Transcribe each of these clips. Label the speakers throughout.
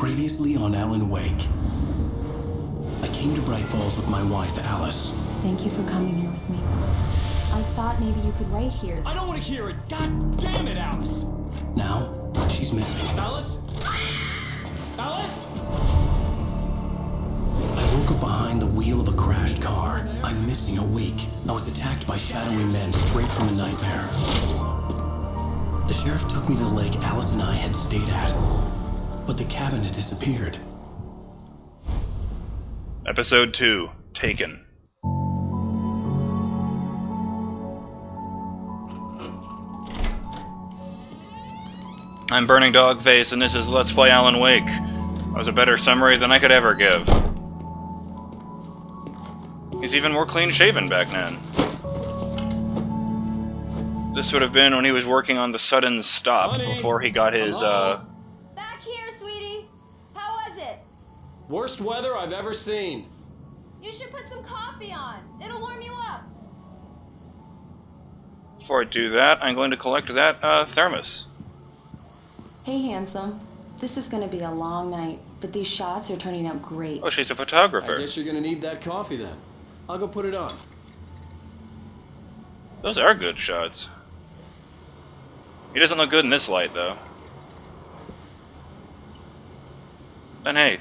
Speaker 1: Previously on Alan Wake. I came to Bright Falls with my wife, Alice.
Speaker 2: Thank you for coming here with me. I thought maybe you could write here.
Speaker 3: I don't want to hear it! God damn it, Alice!
Speaker 1: Now, she's missing.
Speaker 3: Alice? Alice?
Speaker 1: I woke up behind the wheel of a crashed car. I'm missing a week. I was attacked by shadowy men straight from a nightmare. The sheriff took me to the lake Alice and I had stayed at. But the cabin had disappeared.
Speaker 4: Episode 2, Taken. I'm BurningDogFace, and this is Let's Play Alan Wake. That was a better summary than I could ever give. He's even more clean-shaven back then. This would have been when he was working on the sudden stop before he got his,
Speaker 5: Back here, sweetie. How was it?
Speaker 3: Worst weather I've ever seen.
Speaker 5: You should put some coffee on. It'll warm you up.
Speaker 4: Before I do that, I'm going to collect that, thermos.
Speaker 2: Hey, handsome. This is going to be a long night, but these shots are turning out great.
Speaker 4: Oh, she's a photographer.
Speaker 3: I guess you're gonna need that coffee then. I'll go put it on.
Speaker 4: Those are good shots. He doesn't look good in this light, though. And hey,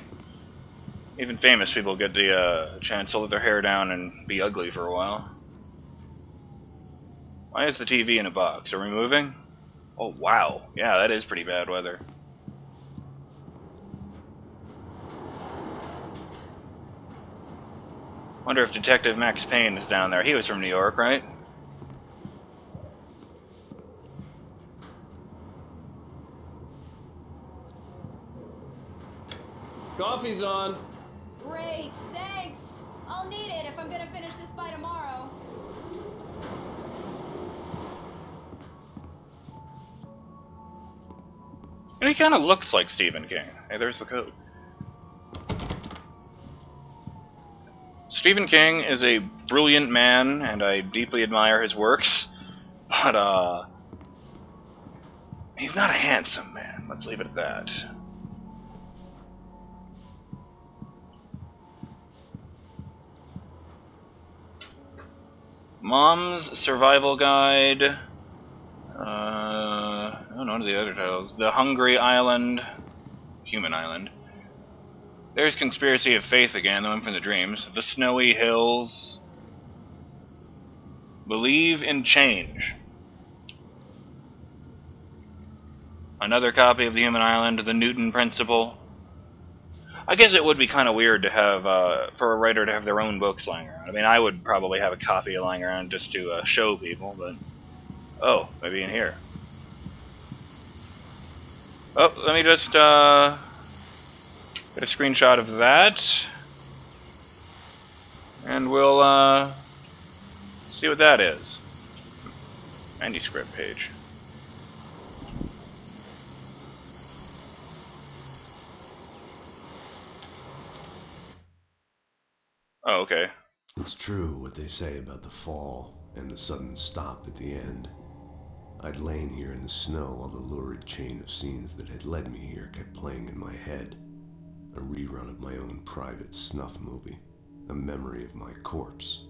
Speaker 4: even famous people get the chance to let their hair down and be ugly for a while. Why is the TV in a box? Are we moving? Oh, wow. Yeah, that is pretty bad weather. Wonder if Detective Max Payne is down there. He was from New York, right?
Speaker 3: Coffee's on.
Speaker 5: Great, thanks. I'll need it if I'm gonna finish this by tomorrow.
Speaker 4: And he kind of looks like Stephen King. Hey, there's the code. Stephen King is a brilliant man, and I deeply admire his works, but, he's not a handsome man. Let's leave it at that. Mom's Survival Guide. I don't know what are the other titles. The Hungry Island. Human Island. There's Conspiracy of Faith again, the one from the dreams. The Snowy Hills. Believe in Change. Another copy of the Human Island. The Newton Principle. I guess it would be kind of weird to have, for a writer to have their own books lying around. I mean, I would probably have a copy lying around just to show people, but... Oh, maybe in here. Oh, let me just, get a screenshot of that. And we'll, see what that is. Manuscript page. Oh, okay.
Speaker 6: It's true what they say about the fall and the sudden stop at the end. I'd lain here in the snow while the lurid chain of scenes that had led me here kept playing in my head. A rerun of my own private snuff movie. A memory of my corpse.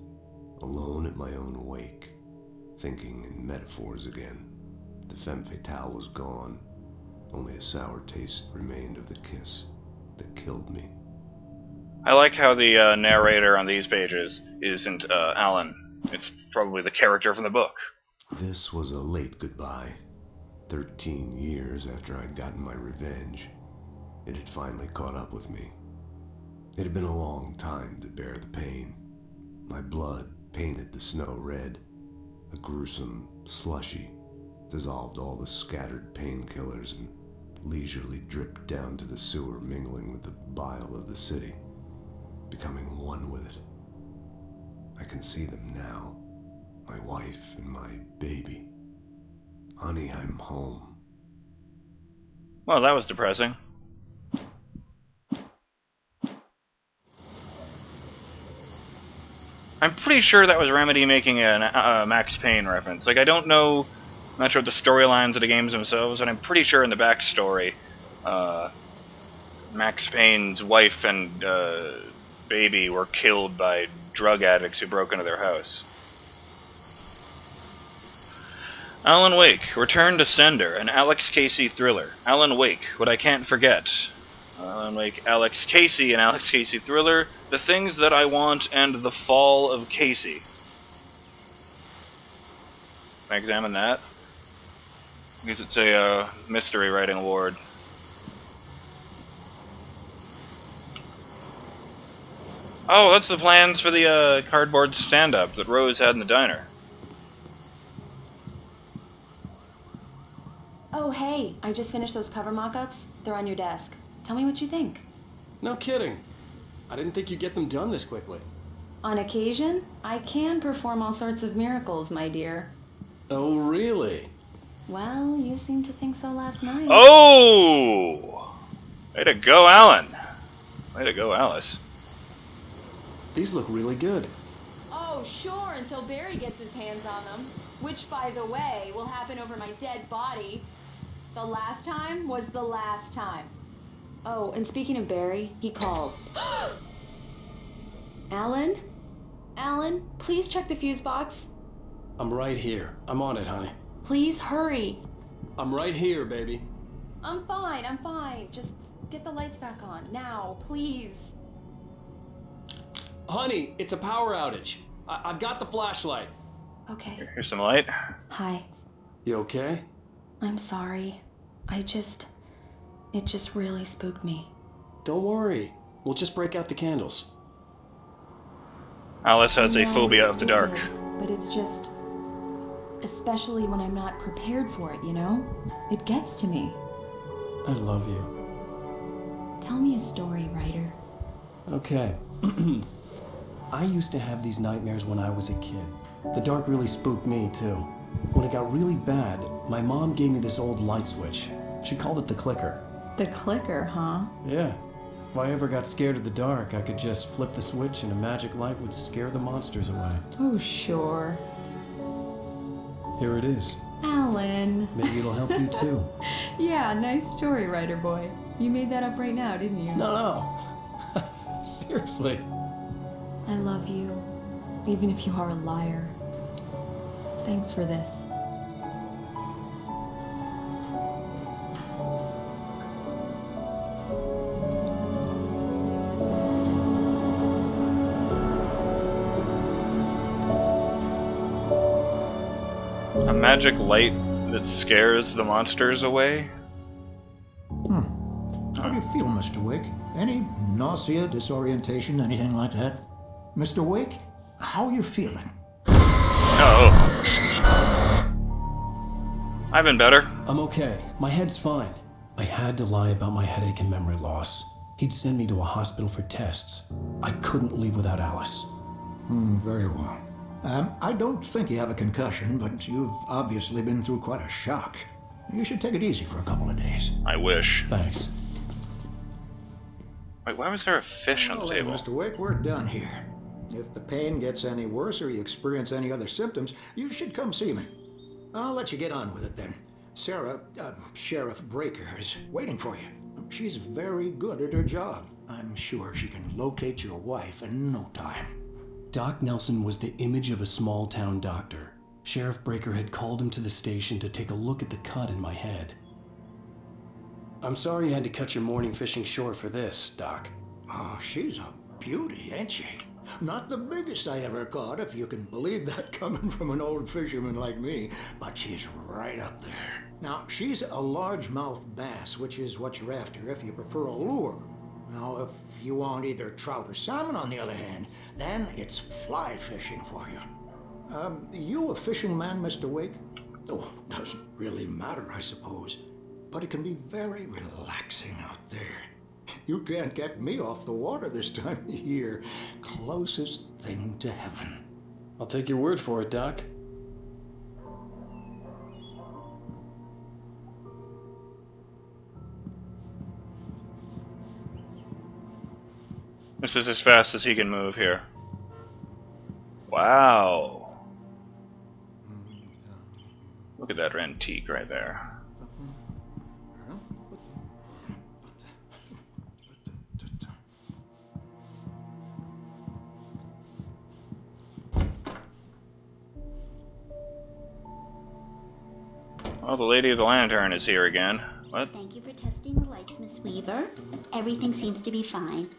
Speaker 6: Alone at my own wake. Thinking in metaphors again. The femme fatale was gone. Only a sour taste remained of the kiss that killed me.
Speaker 4: I like how the narrator on these pages isn't Alan. It's probably the character from the book.
Speaker 6: This was a late goodbye. 13 years after I'd gotten my revenge, it had finally caught up with me. It had been a long time to bear the pain. My blood painted the snow red. A gruesome slushy dissolved all the scattered painkillers and leisurely dripped down to the sewer, mingling with the bile of the city, becoming one with it. I can see them now. My wife and my baby. Honey, I'm home.
Speaker 4: Well, that was depressing. I'm pretty sure that was Remedy making a Max Payne reference. Like, I don't know much of the storylines of the games themselves, and I'm pretty sure in the backstory, Max Payne's wife and baby were killed by drug addicts who broke into their house. Alan Wake, Return to Sender, an Alex Casey thriller. Alan Wake, What I Can't Forget. Alan Wake, Alex Casey, an Alex Casey thriller. The Things That I Want and The Fall of Casey. Can I examine that? I guess it's a mystery writing award. Oh, that's the plans for the cardboard stand-up that Rose had in the diner.
Speaker 2: Oh, hey, I just finished those cover mock-ups. They're on your desk. Tell me what you think.
Speaker 3: No kidding. I didn't think you'd get them done this quickly.
Speaker 2: On occasion, I can perform all sorts of miracles, my dear.
Speaker 3: Oh, really?
Speaker 2: Well, you seemed to think so last night.
Speaker 4: Oh! Way to go, Alan. Way to go, Alice.
Speaker 3: These look really good.
Speaker 5: Oh, sure, until Barry gets his hands on them. Which, by the way, will happen over my dead body. The last time was the last time.
Speaker 2: Oh, and speaking of Barry, he called. Alan? Alan, please check the fuse box.
Speaker 3: I'm right here. I'm on it, honey.
Speaker 2: Please hurry.
Speaker 3: I'm right here, baby.
Speaker 5: I'm fine. Just get the lights back on. Now, please.
Speaker 3: Honey, it's a power outage. I've got the flashlight.
Speaker 2: Okay.
Speaker 4: Here's some light.
Speaker 2: Hi.
Speaker 3: You okay?
Speaker 2: I'm sorry. It just really spooked me.
Speaker 3: Don't worry. We'll just break out the candles.
Speaker 4: Alice has
Speaker 2: I
Speaker 4: a
Speaker 2: know
Speaker 4: phobia
Speaker 2: it's
Speaker 4: of the dark.
Speaker 2: stupid, but it's just... Especially when I'm not prepared for it, you know? It gets to me.
Speaker 3: I love you.
Speaker 2: Tell me a story, writer.
Speaker 3: Okay. I used to have these nightmares when I was a kid. The dark really spooked me, too. When it got really bad, my mom gave me this old light switch. She called it the clicker.
Speaker 2: The clicker, huh?
Speaker 3: Yeah. If I ever got scared of the dark, I could just flip the switch and a magic light would scare the monsters away.
Speaker 2: Oh, sure.
Speaker 3: Here it is.
Speaker 2: Alan.
Speaker 3: Maybe it'll help you, too.
Speaker 2: Yeah, nice story, writer boy. You made that up right now, didn't you?
Speaker 3: No. Seriously.
Speaker 2: I love you, even if you are a liar. Thanks for this.
Speaker 4: A magic light that scares the monsters away?
Speaker 7: How do you feel, Mr. Wake? Any nausea, disorientation, anything like that? Mr. Wake, how are you feeling?
Speaker 4: Oh. I've been better.
Speaker 3: I'm okay. My head's fine. I had to lie about my headache and memory loss. He'd send me to a hospital for tests. I couldn't leave without Alice.
Speaker 7: Very well. I don't think you have a concussion, but you've obviously been through quite a shock. You should take it easy for a couple of days.
Speaker 4: I wish.
Speaker 3: Thanks.
Speaker 4: Wait, why was there a fish on the
Speaker 7: Well, then,
Speaker 4: table?
Speaker 7: Mr. Wake, we're done here. If the pain gets any worse or you experience any other symptoms, you should come see me. I'll let you get on with it then. Sarah, Sheriff Breaker, is waiting for you. She's very good at her job. I'm sure she can locate your wife in no time.
Speaker 1: Doc Nelson was the image of a small-town doctor. Sheriff Breaker had called him to the station to take a look at the cut in my head. I'm sorry you had to cut your morning fishing short for this, Doc.
Speaker 7: Oh, she's a beauty, ain't she? Not the biggest I ever caught, if you can believe that coming from an old fisherman like me, but she's right up there. Now, she's a largemouth bass, which is what you're after if you prefer a lure. Now, if you want either trout or salmon, on the other hand, then it's fly fishing for you. You a fishing man, Mr. Wake? Oh, doesn't really matter, I suppose. But it can be very relaxing out there. You can't get me off the water this time of year. Closest thing to heaven.
Speaker 3: I'll take your word for it, Doc.
Speaker 4: This is as fast as he can move here. Wow. Look at that antique right there. Well, the Lady of the Lantern is here again. What?
Speaker 8: Thank you for testing the lights, Miss Weaver. Everything seems to be fine.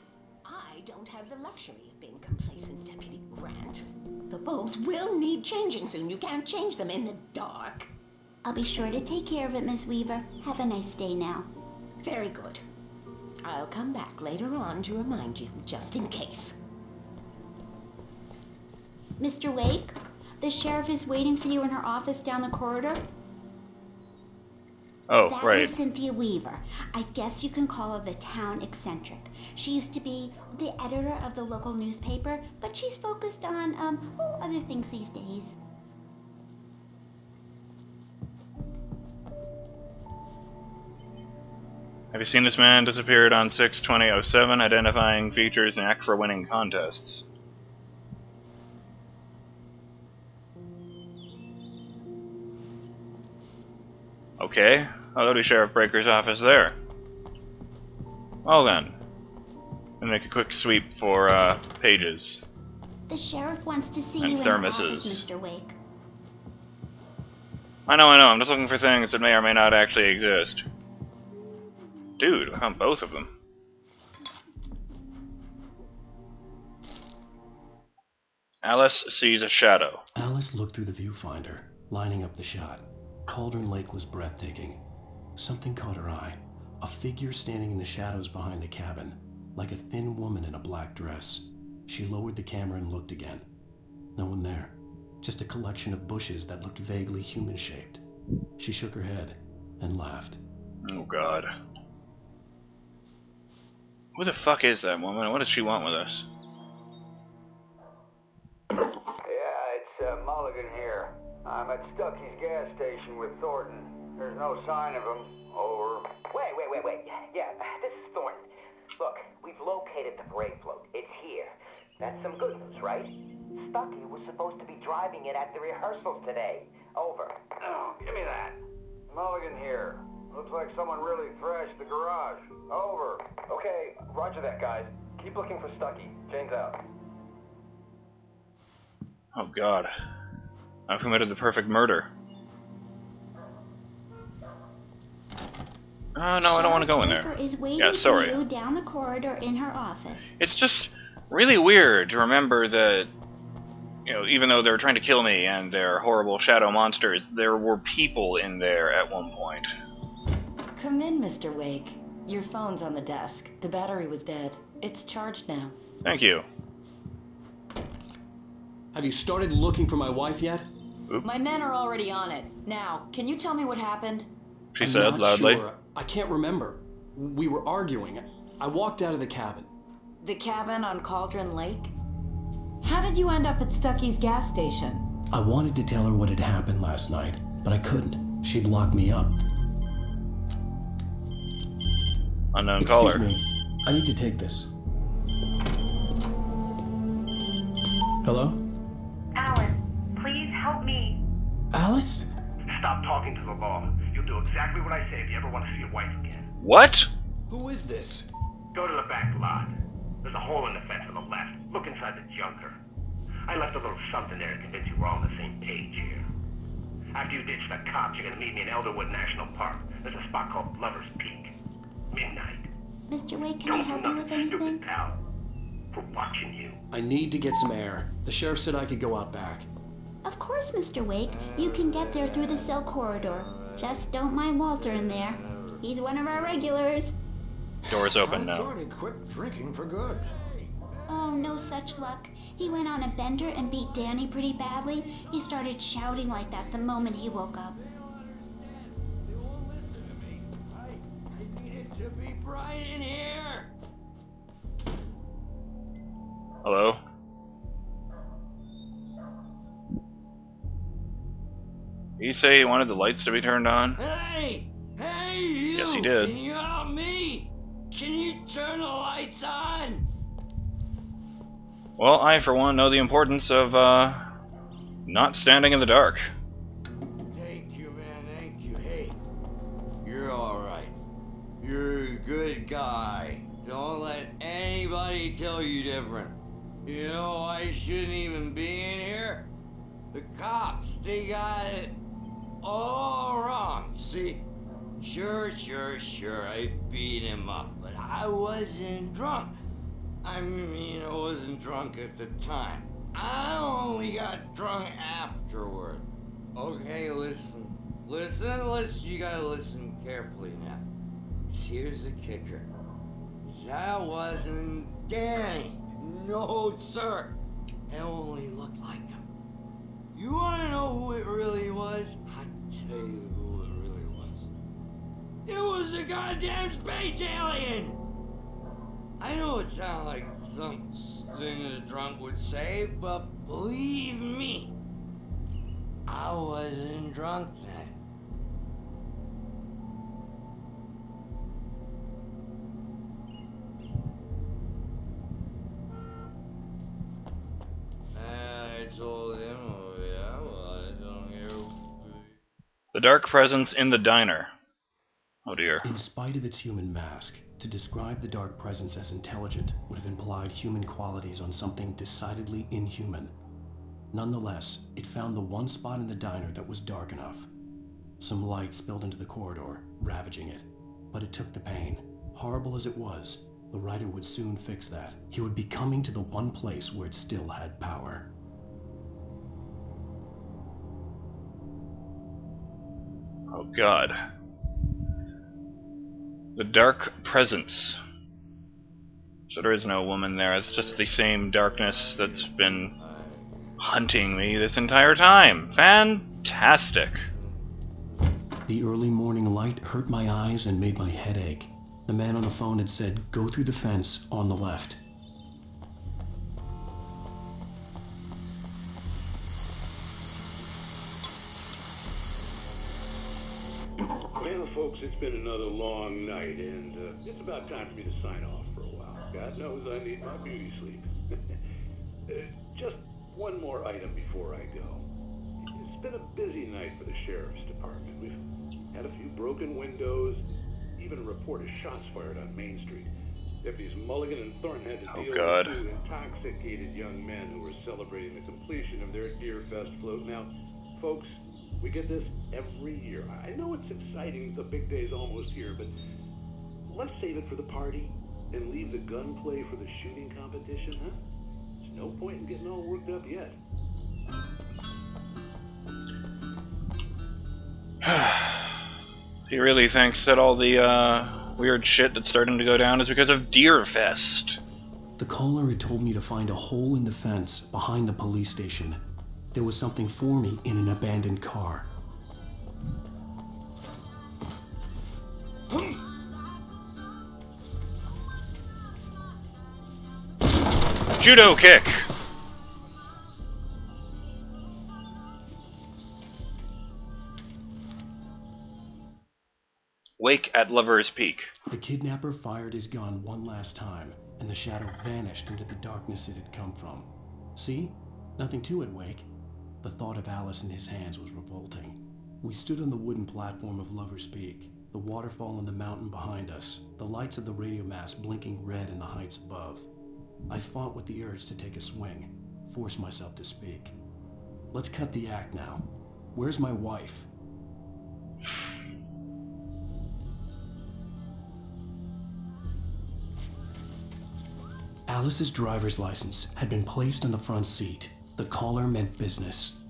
Speaker 9: I don't have the luxury of being complacent, Deputy Grant. The bulbs will need changing soon. You can't change them in the dark.
Speaker 8: I'll be sure to take care of it, Miss Weaver. Have a nice day now.
Speaker 9: Very good. I'll come back later on to remind you, just in case.
Speaker 8: Mr. Wake, the sheriff is waiting for you in her office down the corridor.
Speaker 4: Oh,
Speaker 8: That
Speaker 4: right.
Speaker 8: was Cynthia Weaver. I guess you can call her the town eccentric. She used to be the editor of the local newspaper, but she's focused on, other things these days.
Speaker 4: Have you seen this man? Disappeared on 6/20/07, identifying features and act for winning contests. Okay. Oh, that'll be Sheriff Breaker's office there. Well then. And make a quick sweep for pages.
Speaker 8: The sheriff wants to see
Speaker 4: And
Speaker 8: you in her
Speaker 4: thermoses.
Speaker 8: office, Mr. Wake.
Speaker 4: I know. I'm just looking for things that may or may not actually exist. Dude, I found both of them. Alice sees a shadow.
Speaker 3: Alice looked through the viewfinder, lining up the shot. Cauldron Lake was breathtaking. Something caught her eye. A figure standing in the shadows behind the cabin, like a thin woman in a black dress. She lowered the camera and looked again. No one there. Just a collection of bushes that looked vaguely human-shaped. She shook her head and laughed.
Speaker 4: Oh god. Who the fuck is that woman? What does she want with us?
Speaker 10: Yeah, it's Mulligan here. I'm at Stucky's gas station with Thornton. There's no sign of him. Over.
Speaker 11: Wait. Yeah, this is Thornton. Look, we've located the brake float. It's here. That's some good news, right? Stucky was supposed to be driving it at the rehearsals today. Over.
Speaker 10: Oh, give me that. Mulligan here. Looks like someone really thrashed the garage. Over.
Speaker 11: Okay, roger that, guys. Keep looking for Stucky. Jane's out.
Speaker 4: Oh god. I've committed the perfect murder. Oh no, I don't want to go in there.
Speaker 8: Breaker is waiting
Speaker 4: Yeah, sorry.
Speaker 8: for you down the corridor in her office.
Speaker 4: It's just really weird to remember that, you know, even though they were trying to kill me and they're horrible shadow monsters, there were people in there at one point.
Speaker 12: Come in, Mr. Wake. Your phone's on the desk. The battery was dead. It's charged now.
Speaker 4: Thank you.
Speaker 3: Have you started looking for my wife yet?
Speaker 4: Oop.
Speaker 12: My men are already on it. Now, can you tell me what happened?
Speaker 4: She
Speaker 3: I'm
Speaker 4: said
Speaker 3: not
Speaker 4: loudly.
Speaker 3: Sure. I can't remember. We were arguing. I walked out of the cabin.
Speaker 12: The cabin on Cauldron Lake?
Speaker 2: How did you end up at Stucky's gas station?
Speaker 3: I wanted to tell her what had happened last night, but I couldn't. She'd locked me up.
Speaker 4: Unknown
Speaker 3: Excuse
Speaker 4: caller.
Speaker 3: me. I need to take this. Hello?
Speaker 13: Alan, please help me.
Speaker 3: Alice?
Speaker 14: Stop talking to the law. You'll do exactly what I say if you ever want to see your wife again.
Speaker 4: What?
Speaker 3: Who is this?
Speaker 14: Go to the back lot. There's a hole in the fence on the left. Look inside the junker. I left a little something there to convince you we're all on the same page here. After you ditch the cops, you're gonna meet me in Elderwood National Park. There's a spot called Lover's Peak. Midnight.
Speaker 8: Mr. Wake, can I help you with anything?
Speaker 14: Stupid pal. We're watching you.
Speaker 3: I need to get some air. The sheriff said I could go out back.
Speaker 8: Of course, Mr. Wake. You can get there through the cell corridor. Just don't mind Walter in there. He's one of our regulars.
Speaker 4: Door's open
Speaker 7: I
Speaker 4: now.
Speaker 7: thought he quit drinking for good.
Speaker 8: Oh, no such luck. He went on a bender and beat Danny pretty badly. He started shouting like that the moment he woke up.
Speaker 10: It should be bright in here.
Speaker 4: Hello? Did he say he wanted the lights to be turned on?
Speaker 10: Hey, you!
Speaker 4: Yes, he did.
Speaker 10: Can you help me? Can you turn the lights on?
Speaker 4: Well, I, for one, know the importance of, not standing in the dark.
Speaker 10: Thank you, man. Thank you. Hey, you're all right. You're a good guy. Don't let anybody tell you different. You know, I shouldn't even be in here. The cops, they got it. all wrong. See? Sure, I beat him up, but I wasn't drunk. I mean, I wasn't drunk at the time. I only got drunk afterward. Okay, listen, you gotta listen carefully now. Here's the kicker. That wasn't Danny. No, sir. It only looked like him. You wanna know who it really was? I'll tell you who it really was. It was a goddamn space alien! I know it sounds like something a drunk would say, but believe me, I wasn't drunk then. I told him, oh yeah, well, I don't hear.
Speaker 4: The dark presence in the diner. Oh dear.
Speaker 3: In spite of its human mask, to describe the dark presence as intelligent would have implied human qualities on something decidedly inhuman. Nonetheless, it found the one spot in the diner that was dark enough. Some light spilled into the corridor, ravaging it. But it took the pain. Horrible as it was, the writer would soon fix that. He would be coming to the one place where it still had power.
Speaker 4: Oh God. The dark presence. So there is no woman there, it's just the same darkness that's been hunting me this entire time. Fantastic.
Speaker 3: The early morning light hurt my eyes and made my head ache. The man on the phone had said, "Go through the fence on the left."
Speaker 15: Well, folks, it's been another long night, and it's about time for me to sign off for a while. God knows I need my beauty sleep. Just one more item before I go. It's been a busy night for the sheriff's department. We've had a few broken windows, even a report of shots fired on Main Street. Deputies Mulligan and Thornton had to deal with two intoxicated young men who were celebrating the completion of their Deer Fest float. Now, folks, we get this every year. I know it's exciting, the big day's almost here, but let's save it for the party and leave the gunplay for the shooting competition, huh? There's no point in getting all worked up yet.
Speaker 4: He really thinks that all the weird shit that's starting to go down is because of Deer Fest.
Speaker 3: The caller had told me to find a hole in the fence behind the police station. There was something for me in an abandoned car.
Speaker 4: Judo kick! Wake at Lover's Peak.
Speaker 3: The kidnapper fired his gun one last time, and the shadow vanished into the darkness it had come from. See? Nothing to it, Wake. The thought of Alice in his hands was revolting. We stood on the wooden platform of Lover's Peak, the waterfall in the mountain behind us, the lights of the radio mast blinking red in the heights above. I fought with the urge to take a swing, force myself to speak. Let's cut the act now. Where's my wife? Alice's driver's license had been placed on the front seat. The caller meant business.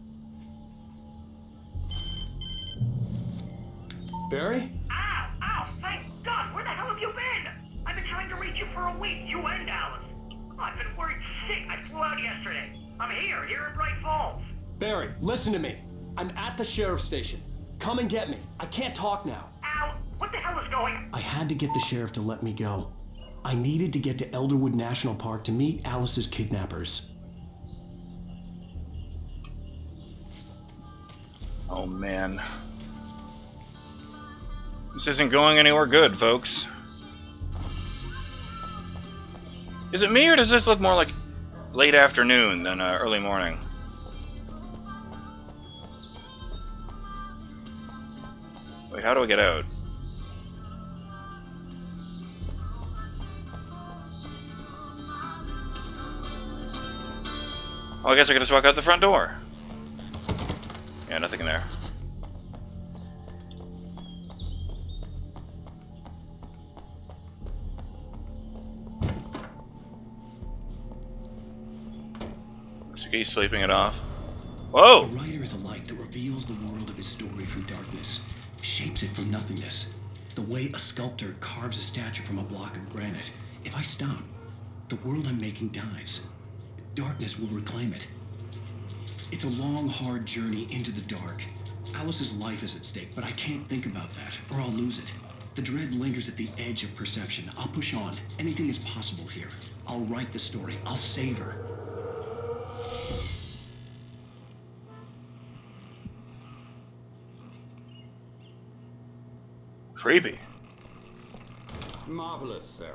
Speaker 3: Barry?
Speaker 14: Ow! Thank God! Where the hell have you been? I've been trying to reach you for a week, you and Alice. Oh, I've been worried sick. I flew out yesterday. I'm here in Bright Falls.
Speaker 3: Barry, listen to me. I'm at the sheriff's station. Come and get me. I can't talk now.
Speaker 14: Al, what the hell is going on?
Speaker 3: I had to get the sheriff to let me go. I needed to get to Elderwood National Park to meet Alice's kidnappers.
Speaker 4: Oh man. This isn't going anywhere good, folks. Is it me, or does this look more like late afternoon than early morning? Wait, how do I get out? Oh, I guess I could just walk out the front door. Yeah, nothing in there. Looks like he's sleeping it off. Whoa!
Speaker 1: A writer is a light that reveals the world of his story from darkness, shapes it from nothingness. The way a sculptor carves a statue from a block of granite. If I stop, the world I'm making dies. Darkness will reclaim it. It's a long, hard journey into the dark. Alice's life is at stake, but I can't think about that, or I'll lose it. The dread lingers at the edge of perception. I'll push on. Anything is possible here. I'll write the story. I'll save her.
Speaker 4: Creepy.
Speaker 15: Marvelous, Sarah.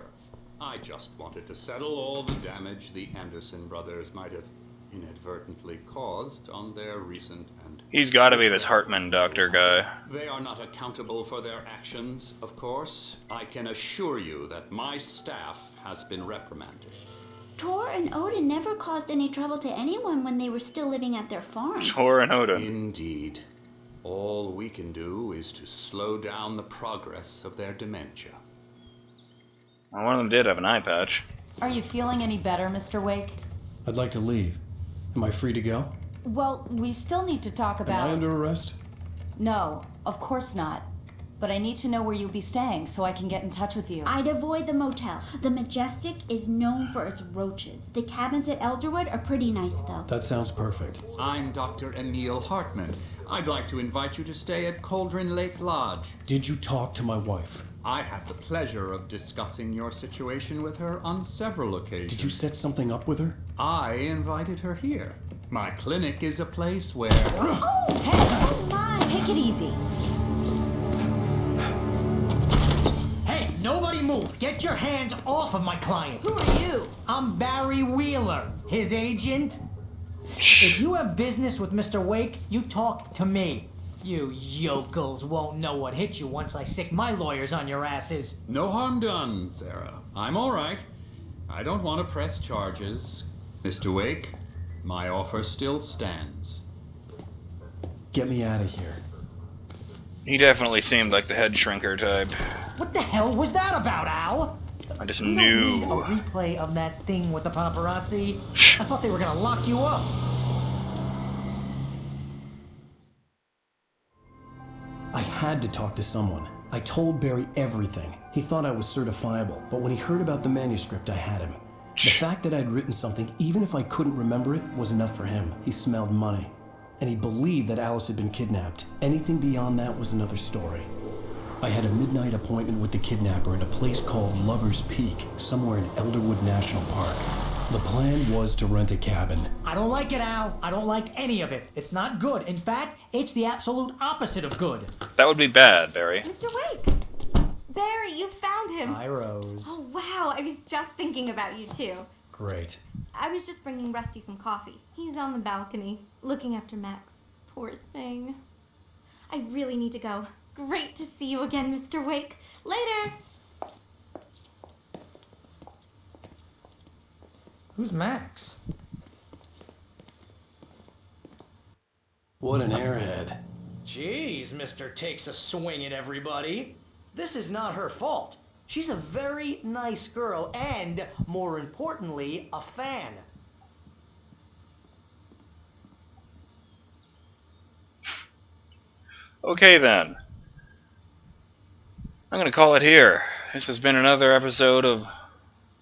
Speaker 15: I just wanted to settle all the damage the Anderson brothers might have inadvertently caused on their recent and...
Speaker 4: He's gotta be this Hartman doctor guy.
Speaker 15: They are not accountable for their actions, of course. I can assure you that my staff has been reprimanded.
Speaker 8: Tor and Odin never caused any trouble to anyone when they were still living at their farm.
Speaker 4: Tor and Odin.
Speaker 15: Indeed. All we can do is to slow down the progress of their dementia.
Speaker 4: Well, one of them did have an eye patch.
Speaker 12: Are you feeling any better, Mr. Wake?
Speaker 3: I'd like to leave. Am I free to go?
Speaker 12: Well, we still need to talk about...
Speaker 3: Am I under arrest?
Speaker 12: No, of course not. But I need to know where you'll be staying so I can get in touch with you.
Speaker 8: I'd avoid the motel. The Majestic is known for its roaches. The cabins at Elderwood are pretty nice, though.
Speaker 3: That sounds perfect.
Speaker 16: I'm Dr. Emil Hartman. I'd like to invite you to stay at Cauldron Lake Lodge.
Speaker 3: Did you talk to my wife?
Speaker 16: I had the pleasure of discussing your situation with her on several occasions.
Speaker 3: Did you set something up with her?
Speaker 16: I invited her here. My clinic is a place where...
Speaker 8: Oh, hey! Oh, my!
Speaker 12: Take it easy.
Speaker 17: Hey, nobody move! Get your hands off of my client!
Speaker 12: Who are you?
Speaker 17: I'm Barry Wheeler, his agent. If you have business with Mr. Wake, you talk to me. You yokels won't know what hit you once I sick my lawyers on your asses.
Speaker 16: No harm done, Sarah. I'm all right. I don't want to press charges. Mr. Wake, my offer still stands.
Speaker 3: Get me out of here.
Speaker 4: He definitely seemed like the head shrinker type.
Speaker 17: What the hell was that about, Al?
Speaker 4: I just
Speaker 17: We
Speaker 4: knew.
Speaker 17: don't need a replay of that thing with the paparazzi. I thought they were gonna lock you up.
Speaker 3: I had to talk to someone. I told Barry everything. He thought I was certifiable, but when he heard about the manuscript, I had him. The fact that I'd written something, even if I couldn't remember it, was enough for him. He smelled money. And he believed that Alice had been kidnapped. Anything beyond that was another story. I had a midnight appointment with the kidnapper in a place called Lover's Peak, somewhere in Elderwood National Park. The plan was to rent a cabin.
Speaker 17: I don't like it, Al. I don't like any of it. It's not good. In fact, it's the absolute opposite of good.
Speaker 4: That would be bad, Barry.
Speaker 5: Mr. Wake! Barry, you found him!
Speaker 17: Hi, Rose.
Speaker 5: Oh, wow. I was just thinking about you, too.
Speaker 3: Great.
Speaker 5: I was just bringing Rusty some coffee. He's on the balcony, looking after Max. Poor thing. I really need to go. Great to see you again, Mr. Wake. Later!
Speaker 17: Who's Max?
Speaker 3: What an airhead.
Speaker 17: Jeez, Mr. Takes a swing at everybody. This is not her fault. She's a very nice girl and, more importantly, a fan.
Speaker 4: Okay then. I'm gonna call it here. This has been another episode of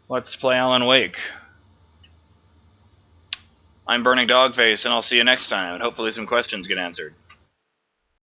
Speaker 4: Let's Play Alan Wake. I'm BurningDogFace, and I'll see you next time, and hopefully some questions get answered.